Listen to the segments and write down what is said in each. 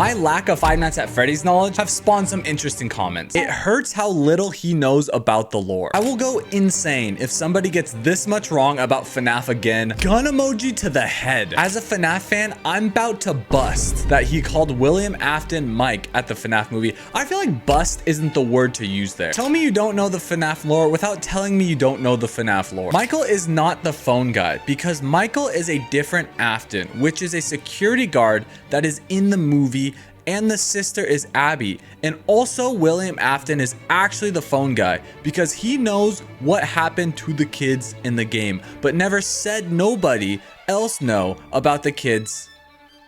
My lack of Five Nights at Freddy's knowledge have spawned some interesting comments. It hurts how little he knows about the lore. I will go insane if somebody gets this much wrong about FNAF again. Gun emoji to the head. As a FNAF fan, I'm about to bust that he called William Afton Mike at the FNAF movie. I feel like bust isn't the word to use there. Tell me you don't know the FNAF lore without telling me you don't know the FNAF lore. Michael is not the phone guy because Michael is a different Afton, which is a security guard that is in the movie, and the sister is Abby. And also William Afton is actually the phone guy because he knows what happened to the kids in the game, but never said nobody else know about the kids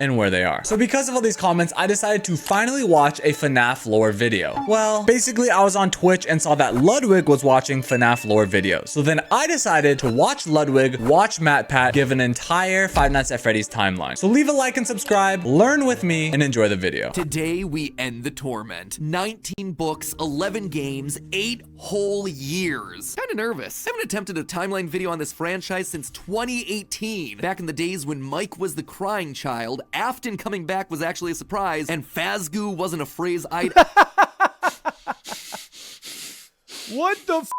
and where they are. So because of all these comments, I decided to finally watch a FNAF lore video. Well, basically I was on Twitch and saw that Ludwig was watching FNAF lore videos. So then I decided to watch Ludwig, watch MatPat give an entire Five Nights at Freddy's timeline. So leave a like and subscribe, learn with me, and enjoy the video. Today we end the torment. 19 books, 11 games, 8 whole years. Kinda nervous. I haven't attempted a timeline video on this franchise since 2018. Back in the days when Mike was the crying child, Afton coming back was actually a surprise, and Fazgoo wasn't a phrase I'd... What the f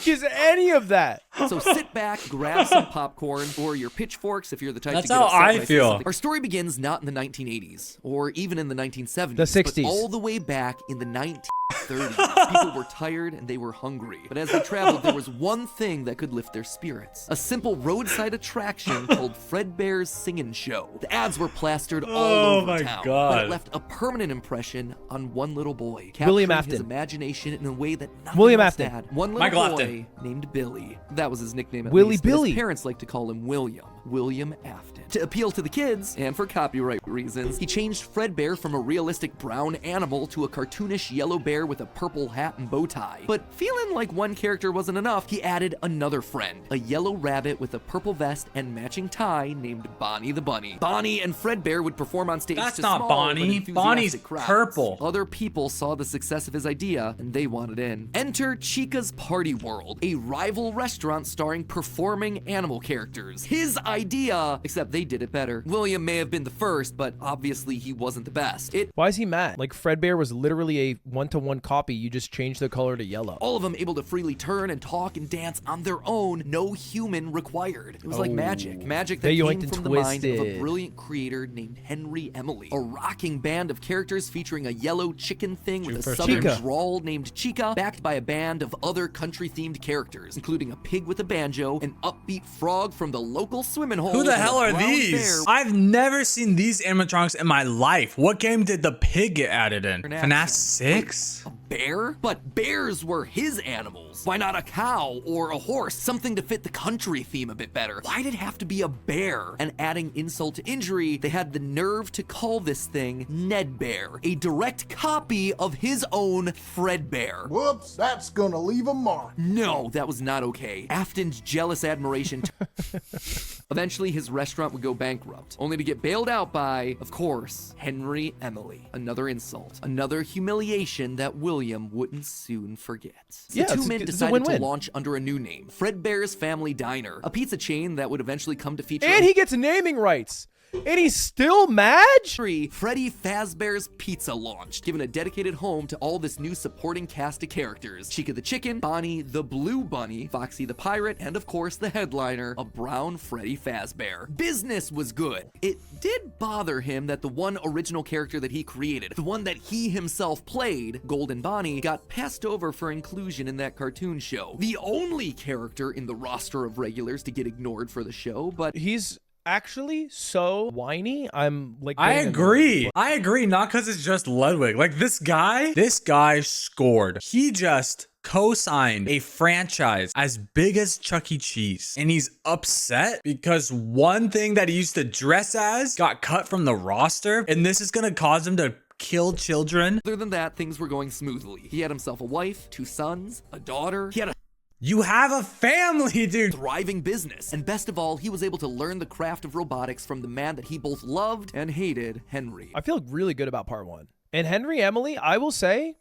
is any of that? So sit back, grab some popcorn, or your pitchforks if you're the type That's to get how upset I when say feel. something. Our story begins not in the 1980s, or even in the 1970s. The 60s. But all the way back in the 1930s. People were tired and they were hungry. But as they traveled, there was one thing that could lift their spirits. A simple roadside attraction called Fredbear's Singin' Show. The ads were plastered all over town. But it left a permanent impression on one little boy. William Capturing his Afton. imagination in a way that nothing William else Afton. had. One little Michael boy Afton. named Billy. That was his nickname at Willy least, but Billy. his parents like to call him William Afton. To appeal to the kids, and for copyright reasons, he changed Fredbear from a realistic brown animal to a cartoonish yellow bear with a purple hat and bow tie. But feeling like one character wasn't enough, he added another friend, a yellow rabbit with a purple vest and matching tie named Bonnie the Bunny. Bonnie and Fredbear would perform on stage That's to not small Bonnie. but enthusiastic Bonnie's crowds. purple. Other people saw the success of his idea, and they wanted in. Enter Chica's Party World, a rival restaurant starring performing animal characters. His idea, except they did it better. William may have been the first, but obviously he wasn't the best. Why is he mad? Like Fredbear was literally a one-to-one copy. You just changed the color to yellow. All of them able to freely turn and talk and dance on their own, no human required. It was like magic. Magic that They came yoinked and from the mind of a twisted. brilliant creator named Henry Emily. A rocking band of characters featuring a yellow chicken thing with a first, southern Chica. drawl named Chica, backed by a band of other country-themed characters, including a pig with a banjo, an upbeat frog from the local swimming hole. Who the and a hell are brown these? bear I've never seen these animatronics in my life. What game did the pig get added in? FNAF. FNAF 6? A bear? But bears were his animals. Why not a cow or a horse? Something to fit the country theme a bit better. Why did it have to be a bear? And adding insult to injury, they had the nerve to call this thing Ned Bear, a direct copy of his own Fredbear. Whoops, that's gonna leave a mark. No, that was not okay. Afton's jealous admiration. Eventually, his restaurant would go bankrupt, only to get bailed out by, of course, Henry Emily. Another insult, another humiliation that William wouldn't soon forget. The Yeah, two it's men a decided to win-win. launch under a new name, Fredbear's Family Diner, a pizza chain that would eventually come to feature And he gets naming rights. And he's still mad? Freddy Fazbear's Pizza launched, giving a dedicated home to all this new supporting cast of characters. Chica the Chicken, Bonnie the Blue Bunny, Foxy the Pirate, and of course the headliner, a brown Freddy Fazbear. Business was good. It did bother him that the one original character that he created, the one that he himself played, Golden Bonnie, got passed over for inclusion in that cartoon show. The only character in the roster of regulars to get ignored for the show, but He's actually so whiny. I'm like, I getting agree. I agree. Not because it's just Ludwig. Like this guy scored. He just co-signed a franchise as big as Chuck E. Cheese. And he's upset because one thing that he used to dress as got cut from the roster. And this is going to cause him to kill children. other than that, things were going smoothly. He had himself a wife, 2 sons, a daughter. He had a You have a family, dude. thriving business. And best of all, he was able to learn the craft of robotics from the man that he both loved and hated, Henry. I feel really good about part 1. And Henry Emily, I will say,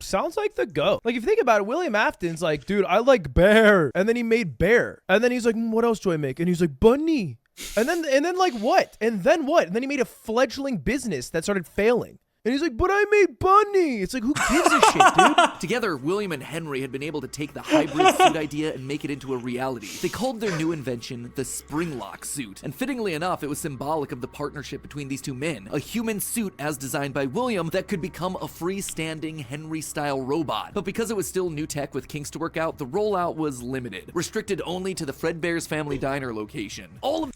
sounds like the GOAT. Like, if you think about it, William Afton's like, dude, I like bear. And then he made bear. And then he's like, what else do I make? And he's like, bunny. And then like what? And then what? And then he made a fledgling business that started failing. And he's like, but I made Bunny. It's like, who gives a shit, dude? Together, William and Henry had been able to take the hybrid suit idea and make it into a reality. They called their new invention the Springlock suit. And fittingly enough, it was symbolic of the partnership between these two men. A human suit as designed by William that could become a freestanding Henry-style robot. But because it was still new tech with kinks to work out, the rollout was limited, restricted only to the Fredbear's Family Diner location. All of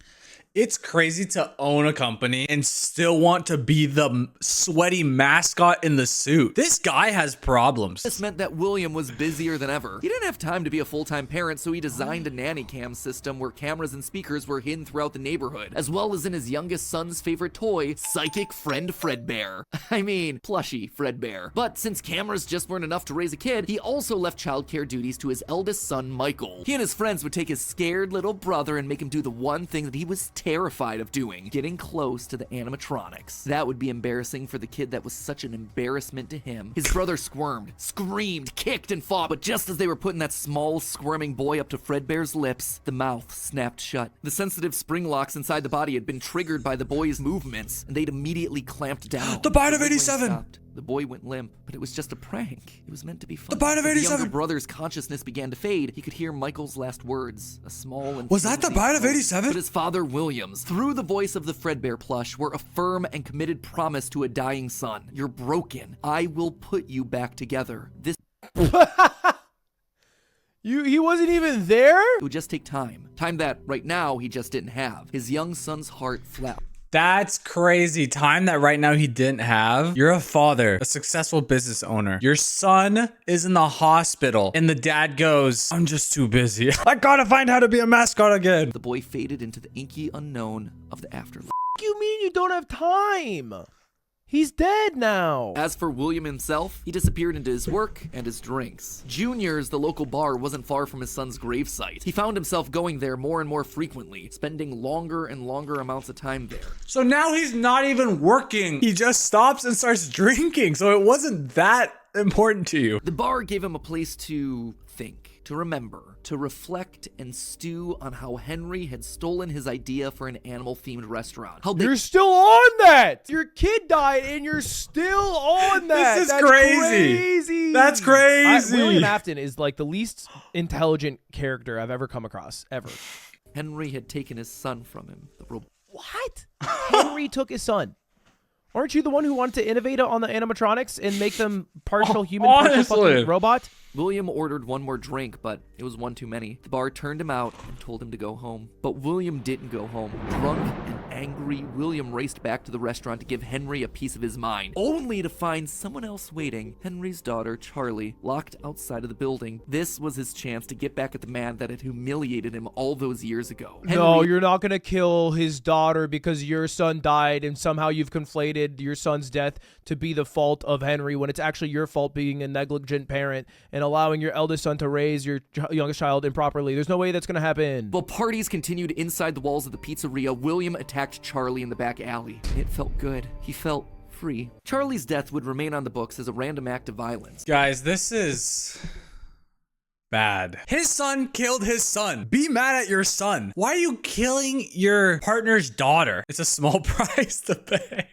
It's crazy to own a company and still want to be the sweaty mascot in the suit. This guy has problems. this meant that William was busier than ever. He didn't have time to be a full-time parent, so he designed a nanny cam system where cameras and speakers were hidden throughout the neighborhood, as well as in his youngest son's favorite toy, Psychic Friend Fredbear. I mean, plushy Fredbear. But since cameras just weren't enough to raise a kid, he also left childcare duties to his eldest son, Michael. He and his friends would take his scared little brother and make him do the one thing that he was terrified of doing, getting close to the animatronics. That would be embarrassing for the kid that was such an embarrassment to him. His brother squirmed, screamed, kicked, and fought, but just as they were putting that small, squirming boy up to Fredbear's lips, the mouth snapped shut. The sensitive spring locks inside the body had been triggered by the boy's movements, and they'd immediately clamped down. The Bite of wiggling 87! stopped. The boy went limp, but it was just a prank. It was meant to be fun. The Bite of As 87! The younger brother's consciousness began to fade. He could hear Michael's last words, a small and Was that the Bite of 87? But his father, Williams, through the voice of the Fredbear plush, were a firm and committed promise to a dying son. You're broken. I will put you back together. This He wasn't even there? it would just take time. Time that, right now, he just didn't have. His young son's heart flapped. That's crazy. Time that right now he didn't have. You're a father, a successful business owner. Your son is in the hospital and the dad goes, I'm just too busy. I gotta find how to be a mascot again. The boy faded into the inky unknown of the afterlife. What do you mean you don't have time? He's dead now. As for William himself, he disappeared into his work and his drinks. Junior's, the local bar, wasn't far from his son's gravesite. He found himself going there more and more frequently, spending longer and longer amounts of time there. So now he's not even working. He just stops and starts drinking. So it wasn't that important to you. The bar gave him a place to think, to remember, to reflect and stew on how Henry had stolen his idea for an animal-themed restaurant. How they You're still on that. Your kid died and you're still on that. This is That's crazy. That's crazy. William Afton is like the least intelligent character I've ever come across, ever. Henry had taken his son from him. What? Henry took his son. Aren't you the one who wanted to innovate on the animatronics and make them partial human, partial Honestly. fucking robot? William ordered one more drink, but it was one too many. The bar turned him out and told him to go home. But William didn't go home. Drunk and angry, William raced back to the restaurant to give Henry a piece of his mind, only to find someone else waiting. Henry's daughter, Charlie, locked outside of the building. This was his chance to get back at the man that had humiliated him all those years ago. No, you're not going to kill his daughter because your son died and somehow you've conflated your son's death to be the fault of Henry when it's actually your fault being a negligent parent and allowing your eldest son to raise your youngest child improperly. There's no way that's going to happen. While parties continued inside the walls of the pizzeria, William attacked Charlie in the back alley. It felt good. He felt free. Charlie's death would remain on the books as a random act of violence. Guys, this is bad. His son killed his son. Be mad at your son. Why are you killing your partner's daughter? It's a small price to pay.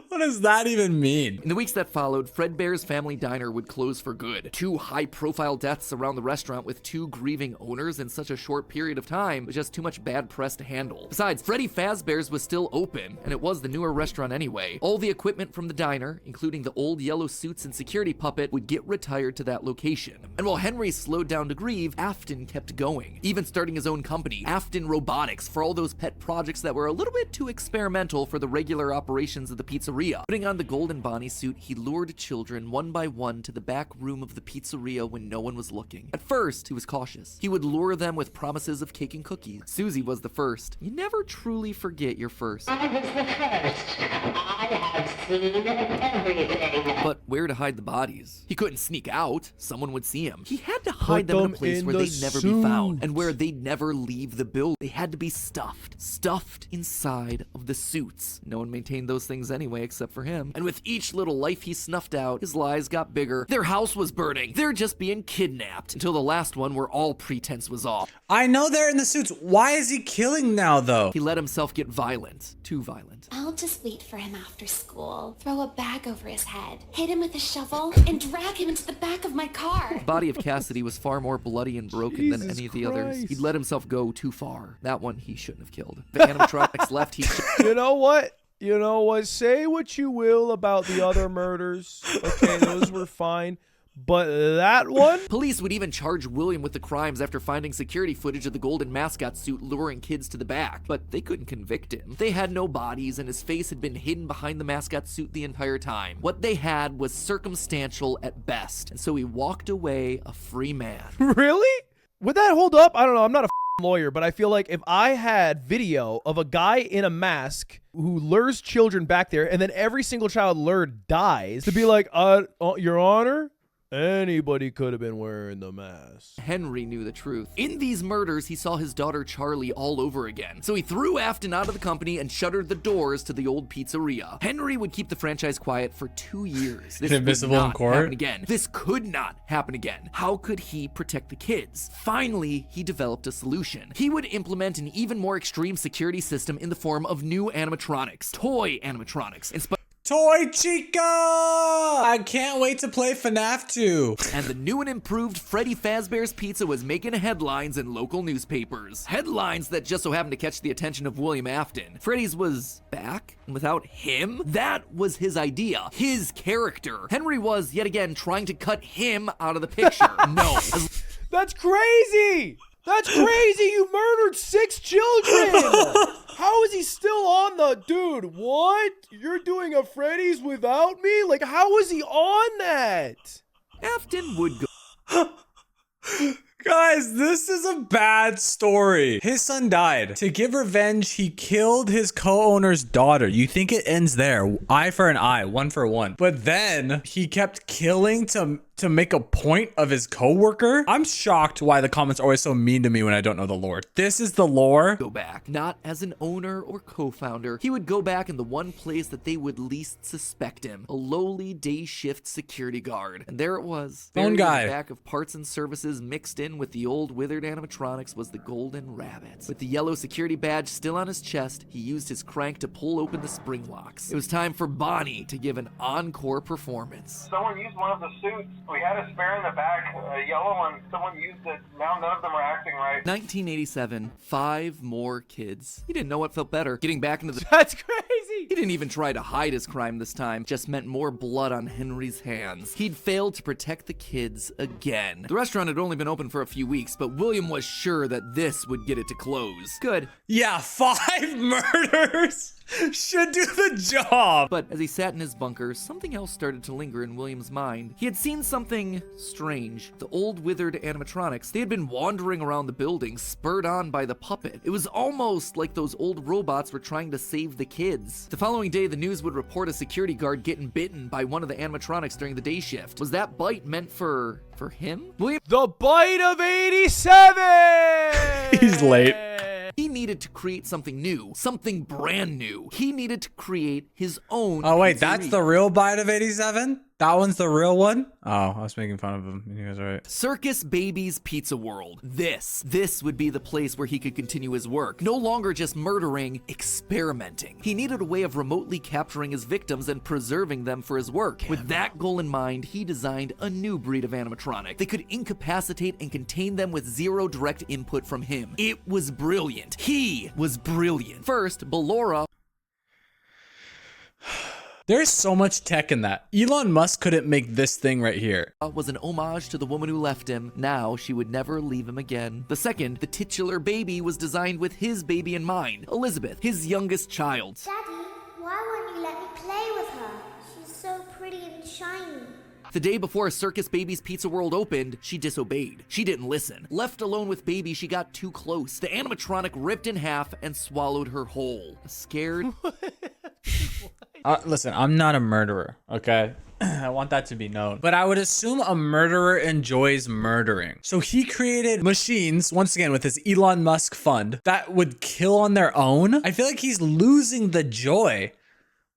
What does that even mean? In the weeks that followed, Fredbear's Family Diner would close for good. 2 high-profile deaths around the restaurant with 2 grieving owners in such a short period of time was just too much bad press to handle. Besides, Freddy Fazbear's was still open, and it was the newer restaurant anyway. All the equipment from the diner, including the old yellow suits and security puppet, would get retired to that location. And while Henry slowed down to grieve, Afton kept going, even starting his own company, Afton Robotics, for all those pet projects that were a little bit too experimental for the regular operations of the pizzeria. Putting on the golden Bonnie suit, he lured children one by one to the back room of the pizzeria when no one was looking. At first, he was cautious. He would lure them with promises of cake and cookies. Susie was the first. You never truly forget your first. I was the first. I have seen everything. But where to hide the bodies? He couldn't sneak out. Someone would see him. He had to hide them in a them place in where the they'd never be found suits. and where they'd never leave the building. They had to be stuffed inside of the suits. No one maintained those things anyway. anyway, except for him. And with each little life he snuffed out, his lies got bigger. Their house was burning. They're just being kidnapped. Until the last one where all pretense was off. I know they're in the suits. Why is he killing now, though? He let himself get violent. Too violent. I'll just wait for him after school, throw a bag over his head, hit him with a shovel, and drag him into the back of my car. The body of Cassidy was far more bloody and broken than Jesus any of the others. Christ. He'd let himself go too far. That one he shouldn't have killed. The animatronics left, he You know what? You know what? Say what you will about the other murders. Okay, those were fine. But that one? Police would even charge William with the crimes after finding security footage of the golden mascot suit luring kids to the back. But they couldn't convict him. They had no bodies, and his face had been hidden behind the mascot suit the entire time. What they had was circumstantial at best, and so he walked away a free man. Really? Would that hold up? I don't know. I'm not a lawyer, but I feel like if I had video of a guy in a mask who lures children back there, and then every single child lured dies, to be like, Your Honor, anybody could have been wearing the mask. Henry knew the truth. In these murders, he saw his daughter Charlie all over again. So he threw Afton out of the company and shuttered the doors to the old pizzeria. Henry would keep the franchise quiet for 2 years. This Invisible would in not court? happen again. This could not happen again. How could he protect the kids? Finally, he developed a solution. He would implement an even more extreme security system in the form of new animatronics, toy animatronics. Toy Chica! I can't wait to play FNAF 2. And the new and improved Freddy Fazbear's Pizza was making headlines in local newspapers. Headlines that just so happened to catch the attention of William Afton. Freddy's was back, and without him, that was his idea, his character. Henry was, yet again, trying to cut him out of the picture. No. That's crazy! That's crazy! You murdered 6 children! How is he still on the... Dude, what? You're doing a Freddy's without me? Like, how is he on that? Afton would go. Guys, this is a bad story. His son died. To give revenge, he killed his co-owner's daughter. You think it ends there. Eye for an eye, one for one. But then he kept killing to make a point of his coworker. I'm shocked why the comments are always so mean to me when I don't know the lore. This is the lore. Go back, not as an owner or co-founder. He would go back in the one place that they would least suspect him, a lowly day shift security guard. And there it was. Phone Buried guy. in the back of parts and services mixed in with the old withered animatronics was the golden rabbit. With the yellow security badge still on his chest, he used his crank to pull open the spring locks. It was time for Bonnie to give an encore performance. Someone used one of the suits. We had a spare in the back, a yellow one. Someone used it. Now none of them are acting right. 1987, 5 more kids. He didn't know what felt better. Getting back into the... That's crazy! He didn't even try to hide his crime this time, just meant more blood on Henry's hands. He'd failed to protect the kids again. The restaurant had only been open for a few weeks, but William was sure that this would get it to close. Good. Yeah, 5 murders should do the job. But as he sat in his bunker, something else started to linger in William's mind. He had seen something strange. The old withered animatronics, they had been wandering around the building, spurred on by the puppet. It was almost like those old robots were trying to save the kids. The following day, the news would report a security guard getting bitten by one of the animatronics during the day shift. Was that bite meant for him? William... The bite of 87! He's late. He needed to create something new, something brand new. He needed to create his own. Oh, wait, pizzeria. that's the real bite of 87? That one's the real one? Oh, I was making fun of him. You guys are right. Circus Baby's Pizza World. This would be the place where he could continue his work. No longer just murdering, experimenting. He needed a way of remotely capturing his victims and preserving them for his work. With that goal in mind, he designed a new breed of animatronic. They could incapacitate and contain them with zero direct input from him. It was brilliant. He was brilliant. First, Ballora There's so much tech in that. Elon Musk couldn't make this thing right here. was an homage to the woman who left him. Now she would never leave him again. The second, the titular baby, was designed with his baby in mind, Elizabeth, his youngest child. Daddy, why won't you let me play with her? She's so pretty and shiny. The day before Circus Baby's Pizza World opened, she disobeyed. She didn't listen. Left alone with Baby, she got too close. The animatronic ripped in half and swallowed her whole. Scared? Listen, I'm not a murderer, okay? I want that to be known. But I would assume a murderer enjoys murdering. So he created machines, once again, with his Elon Musk fund, that would kill on their own. I feel like he's losing the joy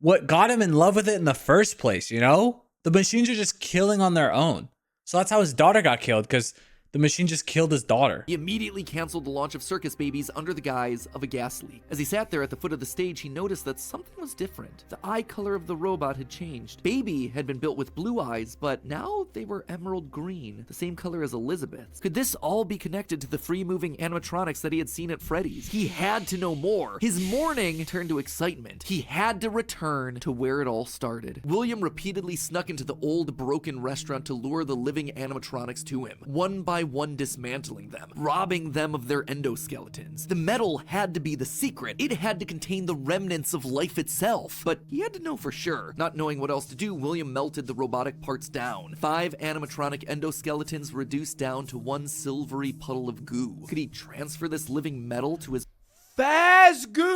what got him in love with it in the first place, you know? The machines are just killing on their own. So that's how his daughter got killed, because the machine just killed his daughter. He immediately canceled the launch of Circus Babies under the guise of a gas leak. As he sat there at the foot of the stage, he noticed that something was different. The eye color of the robot had changed. Baby had been built with blue eyes, but now they were emerald green, the same color as Elizabeth's. Could this all be connected to the free-moving animatronics that he had seen at Freddy's? He had to know more. His mourning turned to excitement. He had to return to where it all started. William repeatedly snuck into the old, broken restaurant to lure the living animatronics to him, one by one dismantling them, robbing them of their endoskeletons. The metal had to be the secret. It had to contain the remnants of life itself. But he had to know for sure. Not knowing what else to do, William melted the robotic parts down. 5 animatronic endoskeletons reduced down to one silvery puddle of goo. Could he transfer this living metal to his Phasgoo!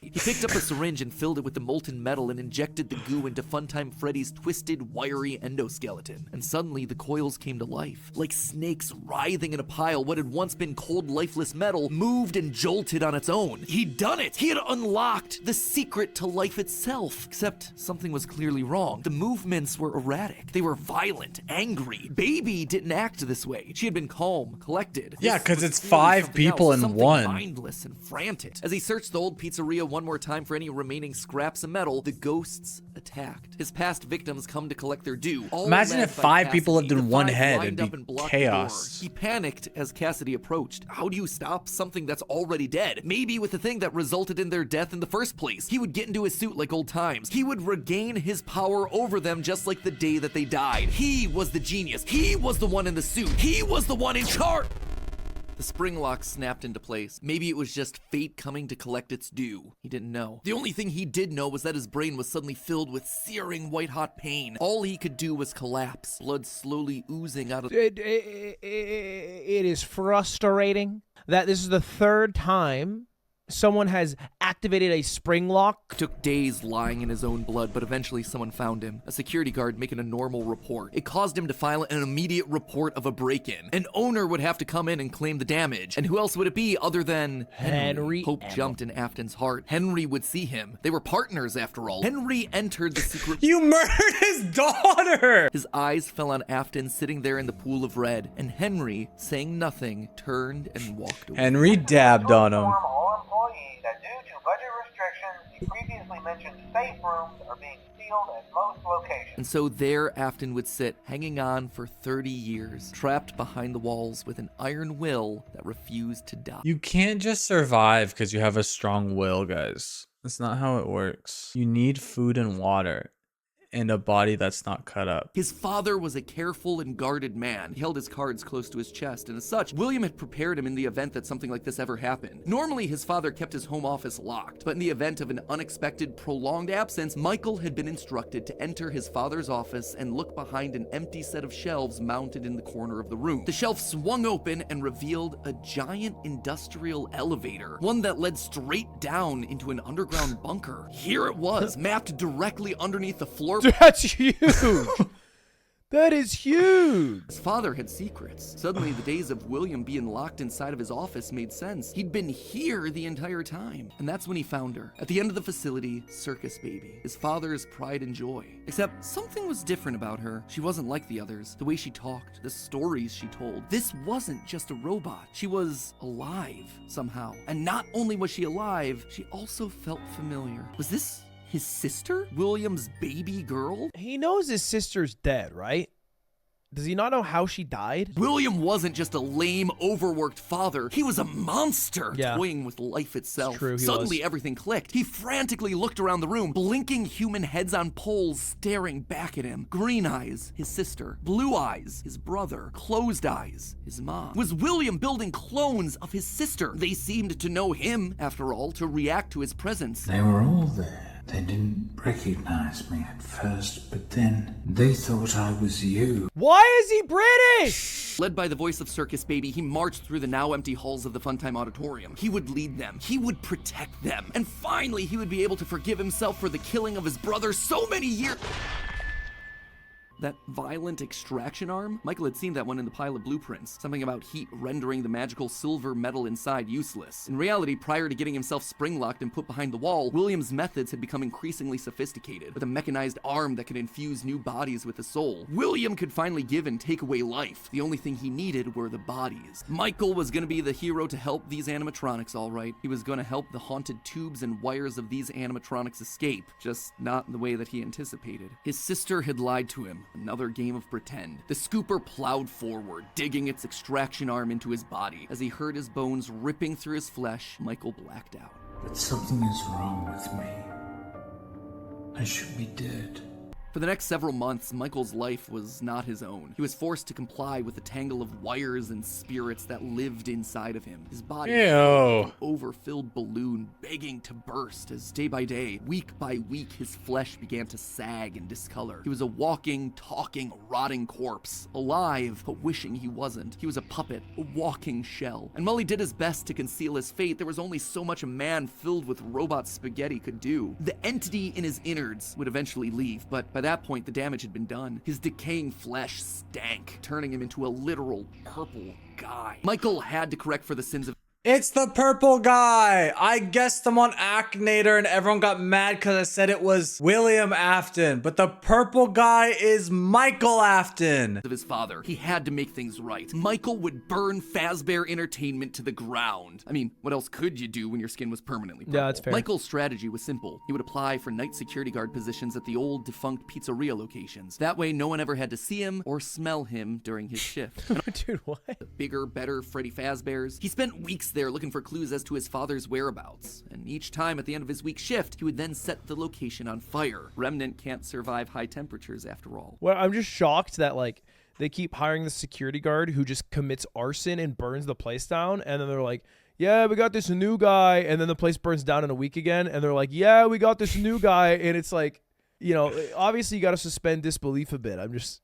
He picked up a syringe and filled it with the molten metal and injected the goo into Funtime Freddy's twisted, wiry endoskeleton. And suddenly, the coils came to life. Like snakes writhing in a pile, what had once been cold, lifeless metal moved and jolted on its own. He'd done it! He had unlocked the secret to life itself. Except something was clearly wrong. The movements were erratic. They were violent, angry. Baby didn't act this way. She had been calm, collected. Yeah, because This it's was clearly 5 something people else, in something one. mindless and frantic. As he searched the old pizzeria one more time for any remaining scraps of metal, the ghosts attacked. His past victims come to collect their due. All Imagine led if by 5 people Cassidy. lived in The one 5 head, lined it'd up be and blocked chaos. the door. He panicked as Cassidy approached. How do you stop something that's already dead? Maybe with the thing that resulted in their death in the first place. He would get into his suit like old times. He would regain his power over them just like the day that they died. He was the genius. He was the one in the suit. He was the one in charge. The spring lock snapped into place. Maybe it was just fate coming to collect its due. He didn't know. The only thing he did know was that his brain was suddenly filled with searing white-hot pain. All he could do was collapse, blood slowly oozing out of... It is frustrating that this is the 3rd time someone has activated a spring lock. Took days lying in his own blood, but eventually someone found him. A security guard making a normal report. It caused him to file an immediate report of a break-in. An owner would have to come in and claim the damage. And who else would it be other than Henry? Hope jumped in Afton's heart. Henry would see him. They were partners after all. Henry entered the secret... You murdered his daughter! His eyes fell on Afton sitting there in the pool of red. And Henry, saying nothing, turned and walked away. Henry dabbed on him. Inform all employees that due to budget restrictions, the previously mentioned safe rooms are being sealed at most locations. And so there Afton would sit, hanging on for 30 years, trapped behind the walls with an iron will that refused to die. You can't just survive because you have a strong will, guys. That's not how it works. You need food and water. And a body that's not cut up. His father was a careful and guarded man. He held his cards close to his chest, and as such, William had prepared him in the event that something like this ever happened. Normally, his father kept his home office locked, but in the event of an unexpected, prolonged absence, Michael had been instructed to enter his father's office and look behind an empty set of shelves mounted in the corner of the room. The shelf swung open and revealed a giant industrial elevator, one that led straight down into an underground bunker. Here it was, mapped directly underneath the floor. That's huge. That is huge. His father had secrets. Suddenly, the days of William being locked inside of his office made sense. He'd been here the entire time. And that's when he found her. At the end of the facility, Circus Baby, his father's pride and joy. Except something was different about her. She wasn't like the others. The way she talked, the stories she told. This wasn't just a robot. She was alive somehow. And not only was she alive, she also felt familiar. Was this his sister? William's baby girl? He knows his sister's dead, right? Does he not know how she died? William wasn't just a lame, overworked father. He was a monster, toying with life itself. It's true, he Suddenly, was. everything clicked. He frantically looked around the room, blinking human heads on poles staring back at him. Green eyes, his sister. Blue eyes, his brother. Closed eyes, his mom. Was William building clones of his sister? They seemed to know him, after all, to react to his presence. They were all there. They didn't recognize me at first, but then they thought I was you. Why is he British? Led by the voice of Circus Baby, he marched through the now empty halls of the Funtime Auditorium. He would lead them. He would protect them. And finally, he would be able to forgive himself for the killing of his brother so many years. That violent extraction arm? Michael had seen that one in the pile of blueprints. Something about heat rendering the magical silver metal inside useless. In reality, prior to getting himself spring-locked and put behind the wall, William's methods had become increasingly sophisticated. With a mechanized arm that could infuse new bodies with a soul, William could finally give and take away life. The only thing he needed were the bodies. Michael was going to be the hero to help these animatronics, all right. He was going to help the haunted tubes and wires of these animatronics escape, just not in the way that he anticipated. His sister had lied to him. Another game of pretend. The scooper plowed forward, digging its extraction arm into his body. As he heard his bones ripping through his flesh, Michael blacked out. But something is wrong with me. I should be dead. For the next several months, Michael's life was not his own. He was forced to comply with the tangle of wires and spirits that lived inside of him. His body was an overfilled balloon begging to burst as day by day, week by week, his flesh began to sag and discolor. He was a walking, talking, rotting corpse, alive, but wishing he wasn't. He was a puppet, a walking shell. And while he did his best to conceal his fate, there was only so much a man filled with robot spaghetti could do. The entity in his innards would eventually leave, but by that point, the damage had been done. His decaying flesh stank, turning him into a literal purple guy. Michael had to correct for the sins of It's the purple guy. I guessed him on Akinator and everyone got mad because I said it was William Afton. But the purple guy is Michael Afton. Of his father. He had to make things right. Michael would burn Fazbear Entertainment to the ground. I mean, what else could you do when your skin was permanently purple? Yeah, that's fair. Michael's strategy was simple. He would apply for night security guard positions at the old defunct pizzeria locations. That way, no one ever had to see him or smell him during his shift. Dude, what? The bigger, better Freddy Fazbear's. He spent weeks there looking for clues as to his father's whereabouts, and each time at the end of his week shift, he would then set the location on fire. Remnant can't survive high temperatures after all. Well, I'm just shocked that, like, they keep hiring the security guard who just commits arson and burns the place down, and then they're like, yeah, we got this new guy, and then the place burns down in a week again, and they're like, yeah, we got this new guy, and it's like, you know, obviously you got to suspend disbelief a bit. I'm just,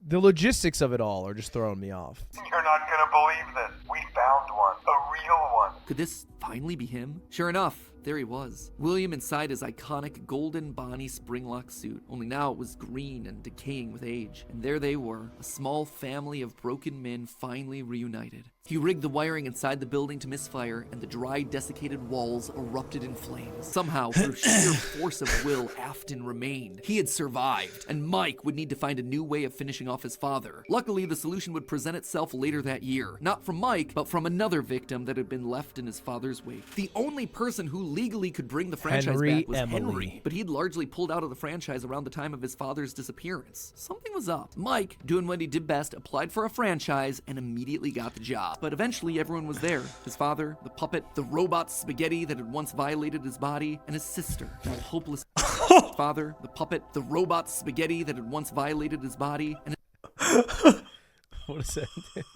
the logistics of it all are just throwing me off. You're not gonna believe this. We found one. A real one. Could this finally be him? Sure enough, there he was. William inside his iconic golden Bonnie springlock suit, only now it was green and decaying with age. And there they were, a small family of broken men finally reunited. He rigged the wiring inside the building to misfire, and the dry, desiccated walls erupted in flames. Somehow, through sheer force of will, Afton remained. He had survived, and Mike would need to find a new way of finishing off his father. Luckily, the solution would present itself later that year. Not from Mike, but from another victim that had been left in his father's wake. The only person who legally could bring the franchise back was Henry, but he'd largely pulled out of the franchise around the time of his father's disappearance. Something was up. Mike, doing what he did best, applied for a franchise and immediately got the job. But eventually everyone was there. His father, the puppet, the robot spaghetti that had once violated his body, and his sister, now hopeless. Father, the puppet, the robot spaghetti that had once violated his body, and What a sentence.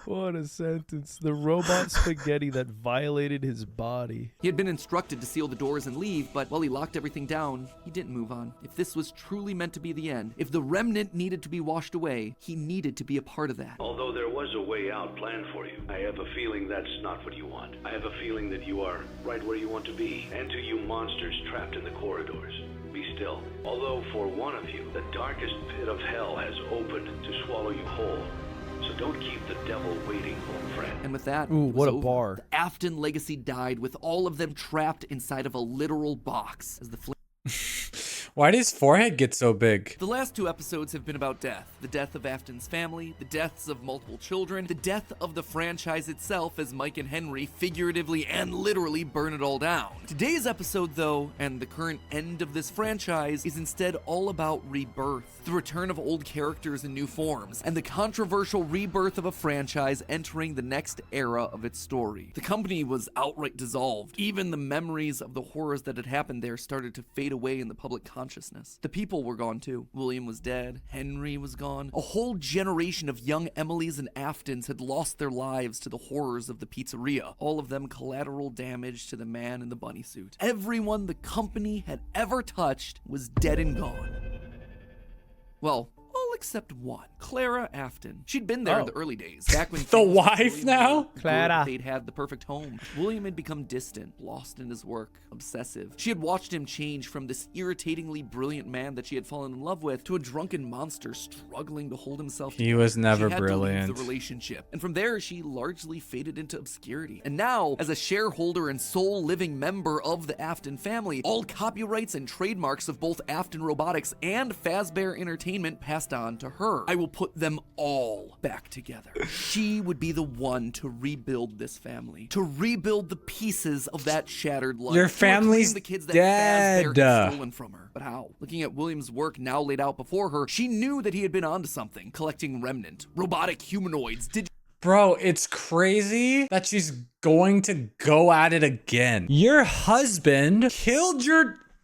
What a sentence. The robot spaghetti that violated his body. he had been instructed to seal the doors and leave, but while he locked everything down, he didn't move on. If this was truly meant to be the end, if the remnant needed to be washed away, he needed to be a part of that. Although there was a way out planned for you, I have a feeling that's not what you want. I have a feeling that you are right where you want to be. And to you monsters trapped in the corridors, be still. Although for one of you, the darkest pit of hell has opened to swallow you whole. So don't keep the devil waiting, old friend. And with that, Ooh, it was what a over. bar. The Afton legacy died with all of them trapped inside of a literal box as the Why did his forehead get so big? The last two episodes have been about death. The death of Afton's family, the deaths of multiple children, the death of the franchise itself as Mike and Henry figuratively and literally burn it all down. Today's episode, though, and the current end of this franchise, is instead all about rebirth, the return of old characters in new forms, and the controversial rebirth of a franchise entering the next era of its story. The company was outright dissolved. Even the memories of the horrors that had happened there started to fade away in the public consciousness. The people were gone too. William was dead. Henry was gone. A whole generation of young Emilys and Aftons had lost their lives to the horrors of the pizzeria. All of them collateral damage to the man in the bunny suit. Everyone the company had ever touched was dead and gone. Well, all except one, Clara Afton. She'd been there in the early days, back when The wife now? Clara. They'd had the perfect home. William had become distant, lost in his work, obsessive. She had watched him change from this irritatingly brilliant man that she had fallen in love with to a drunken monster struggling to hold himself together. He was never She had to leave brilliant. the relationship, and from there she largely faded into obscurity. And now, as a shareholder and sole living member of the Afton family, all copyrights and trademarks of both Afton Robotics and Fazbear Entertainment passed on to her. I will put them all back together. She would be the one to rebuild this family, to rebuild the pieces of that shattered life. Your to reclaim family's the kids that dead. Fazbear had stolen from her. But how? Looking at William's work now laid out before her, she knew that he had been onto something, collecting remnant, robotic humanoids, Bro, it's crazy that she's going to go at it again. Your husband killed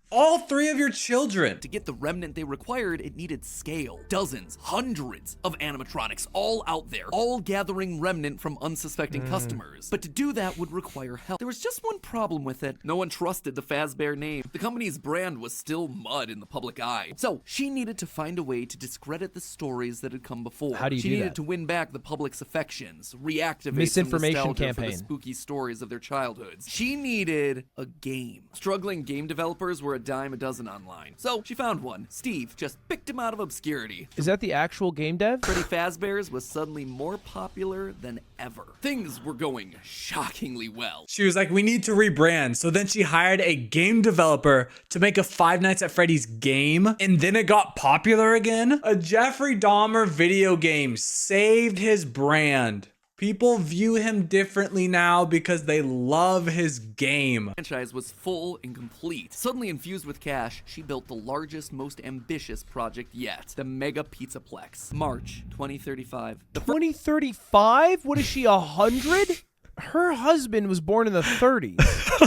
all 3 of your children. To get the remnant they required, it needed scale. Dozens, hundreds of animatronics all out there, all gathering remnant from unsuspecting customers. But to do that would require help. There was just one problem with it. No one trusted the Fazbear name. The company's brand was still mud in the public eye. So she needed to find a way to discredit the stories that had come before. How do you She do needed that? to win back the public's affections, reactivate Misinformation some nostalgia campaign. for the spooky stories of their childhoods. She needed a game. Struggling game developers were a dime a dozen online. So she found one. Steve just picked him out of obscurity. Is that the actual game dev? Freddy Fazbear's was suddenly more popular than ever. Things were going shockingly well. She was like, we need to rebrand. So then she hired a game developer to make a Five Nights at Freddy's game. And then it got popular again. A Jeffrey Dahmer video game saved his brand. People view him differently now because they love his game. The franchise was full and complete. Suddenly infused with cash, she built the largest, most ambitious project yet, the Mega Pizzaplex. March 2035. 2035? What is she, 100? Her husband was born in the 30s.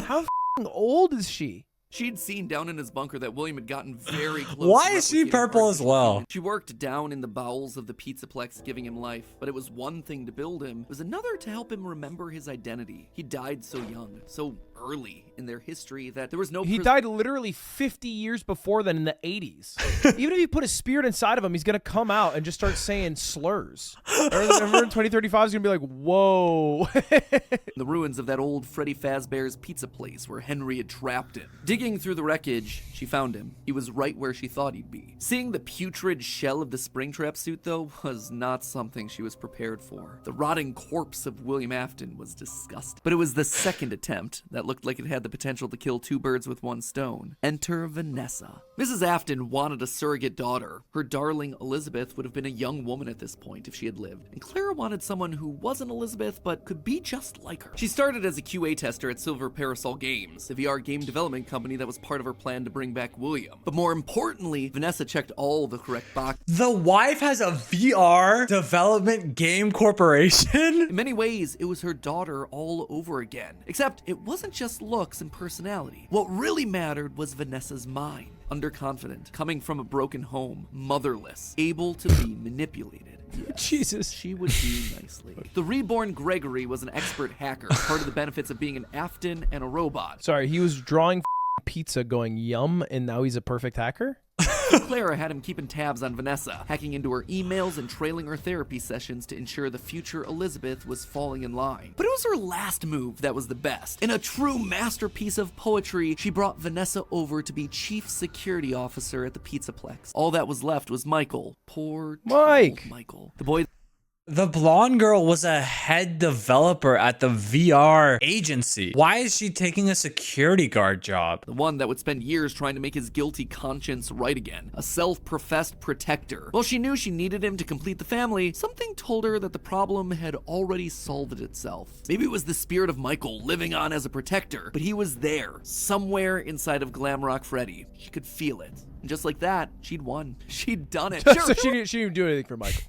How f***ing old is she? She'd seen down in his bunker that William had gotten very close. Why to is she replicating purple as well? She worked down in the bowels of the Pizzaplex, giving him life. But it was one thing to build him. It was another to help him remember his identity. He died so young, so early in their history that there was no... He died literally 50 years before then in the 80s. Even if you put a spirit inside of him, he's going to come out and just start saying slurs. Remember in 2035, he's going to be like, whoa. The ruins of that old Freddy Fazbear's pizza place where Henry had trapped him. Digging through the wreckage, she found him. He was right where she thought he'd be. Seeing the putrid shell of the Springtrap suit, though, was not something she was prepared for. The rotting corpse of William Afton was disgusting. But it was the second attempt that looked like it had the potential to kill 2 birds with 1 stone. Enter Vanessa. Mrs. Afton wanted a surrogate daughter. Her darling Elizabeth would have been a young woman at this point if she had lived. And Clara wanted someone who wasn't Elizabeth but could be just like her. She started as a QA tester at Silver Parasol Games, a VR game development company that was part of her plan to bring back William. But more importantly, Vanessa checked all the correct boxes. The wife has a VR development game corporation? In many ways, it was her daughter all over again. Except it wasn't just looks and personality. What really mattered was Vanessa's mind. Underconfident, coming from a broken home, motherless, able to be manipulated. Yes, Jesus. she would do nicely. The reborn Gregory was an expert hacker, part of the benefits of being an Afton and a robot. Sorry, he was drawing pizza going yum, and now he's a perfect hacker? Clara had him keeping tabs on Vanessa, hacking into her emails and trailing her therapy sessions to ensure the future Elizabeth was falling in line. But it was her last move that was the best. In a true masterpiece of poetry, she brought Vanessa over to be chief security officer at the Pizzaplex. All that was left was Michael. Poor Mike. Michael. The boy... The blonde girl was a head developer at the VR agency. Why is she taking a security guard job? The one that would spend years trying to make his guilty conscience right again. A self-professed protector. While she knew she needed him to complete the family, something told her that the problem had already solved itself. Maybe it was the spirit of Michael living on as a protector, but he was there, somewhere inside of Glamrock Freddy. She could feel it. And just like that, she'd won. She'd done it. So she didn't do anything for Michael.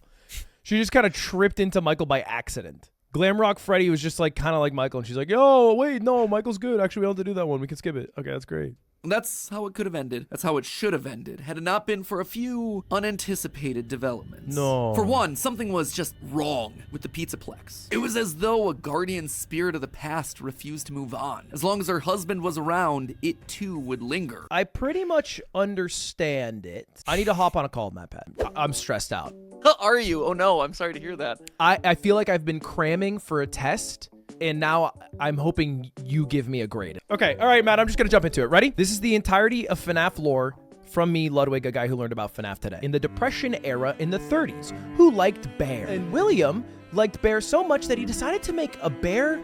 She just kind of tripped into Michael by accident. Glamrock Freddy was just like kind of like Michael, and she's like, "Yo, wait, no, Michael's good. Actually, we don't have to do that one. We can skip it." Okay, that's great. That's how it could have ended. That's how it should have ended, had it not been for a few unanticipated developments. No. For one, something was just wrong with the Pizzaplex. It was as though a guardian spirit of the past refused to move on. As long as her husband was around, it too would linger. I pretty much understand it. I need to hop on a call, MatPat. I'm stressed out. Are you? Oh no, I'm sorry to hear that. I feel like I've been cramming for a test, and now I'm hoping you give me a grade. Okay, all right, Matt, I'm just gonna jump into it. Ready? This is the entirety of FNAF lore from me, Ludwig, a guy who learned about FNAF today. In the Depression era in the 30s, who liked bear? And William liked bear so much that he decided to make a bear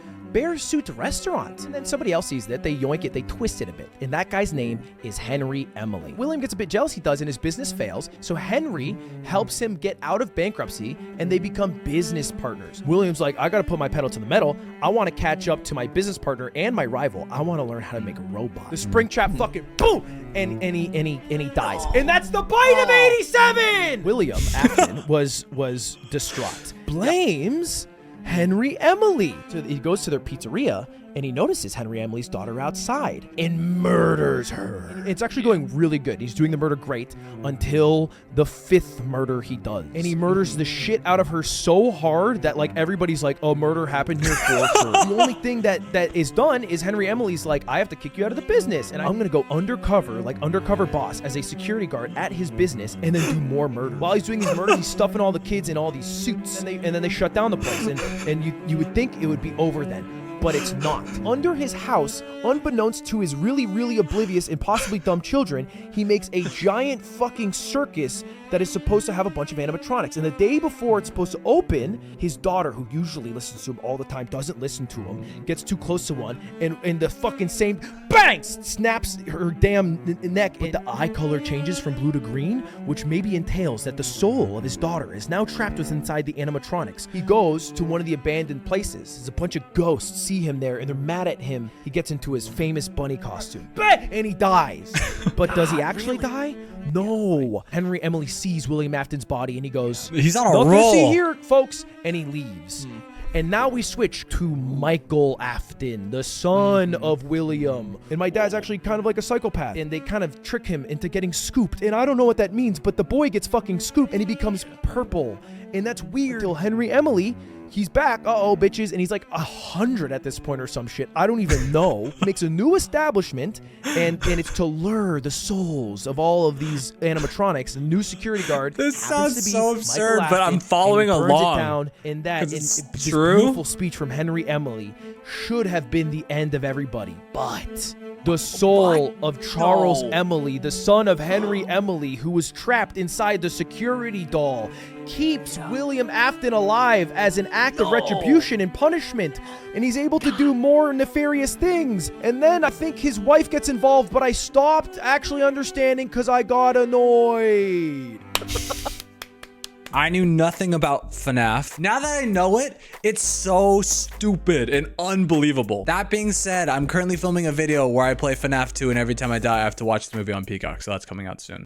suit restaurant. And then somebody else sees that, they yoink it, they twist it a bit. And that guy's name is Henry Emily. William gets a bit jealous, he does, and his business fails. So Henry helps him get out of bankruptcy and they become business partners. William's like, I gotta put my pedal to the metal. I wanna catch up to my business partner and my rival. I wanna learn how to make a robot. The Springtrap fucking boom! And he dies. And that's the bite of 87! William Afton was distraught. Blames Henry Emily. So he goes to their pizzeria and he notices Henry Emily's daughter outside and murders her. It's actually going really good. He's doing the murder great until the 5th murder he does. And he murders the shit out of her so hard that like everybody's like, oh, murder happened here for sure. The only thing that is done is Henry Emily's like, I have to kick you out of the business. And I'm gonna go undercover, like undercover boss as a security guard at his business and then do more murder. While he's doing these murders, he's stuffing all the kids in all these suits. And then they shut down the place. And you would think it would be over then. But it's not. Under his house, unbeknownst to his really, really oblivious and possibly dumb children, he makes a giant fucking circus that is supposed to have a bunch of animatronics. And the day before it's supposed to open, his daughter, who usually listens to him all the time, doesn't listen to him, gets too close to one, and the fucking same bang snaps her damn neck. But the eye color changes from blue to green, which maybe entails that the soul of his daughter is now trapped within inside the animatronics. He goes to one of the abandoned places. There's a bunch of ghosts see him there, and they're mad at him. He gets into his famous bunny costume, and he dies. But does he actually die? No. Henry Emily sees William Afton's body and he goes, he's on a nothing roll. to see here, folks, and he leaves. And now we switch to Michael Afton, the son of William. And my dad's actually kind of like a psychopath. And they kind of trick him into getting scooped. And I don't know what that means, but the boy gets fucking scooped and he becomes purple. And that's weird. Until Henry Emily, he's back, bitches, and he's like 100 at this point or some shit. I don't even know. He makes a new establishment, and it's to lure the souls of all of these animatronics. A new security guard. This happens sounds to be so Michael absurd, but Afton, I'm following and he burns along. It down, and that It's this true? beautiful speech from Henry Emily should have been the end of everybody, but the soul of Charles Emily, the son of Henry Emily, who was trapped inside the security doll, keeps William Afton alive as an act of retribution and punishment, and he's able to do more nefarious things. And then I think his wife gets involved, but I stopped actually understanding because I got annoyed. I knew nothing about FNAF. Now that I know it, it's so stupid and unbelievable. That being said, I'm currently filming a video where I play FNAF 2, and every time I die, I have to watch the movie on Peacock, so that's coming out soon.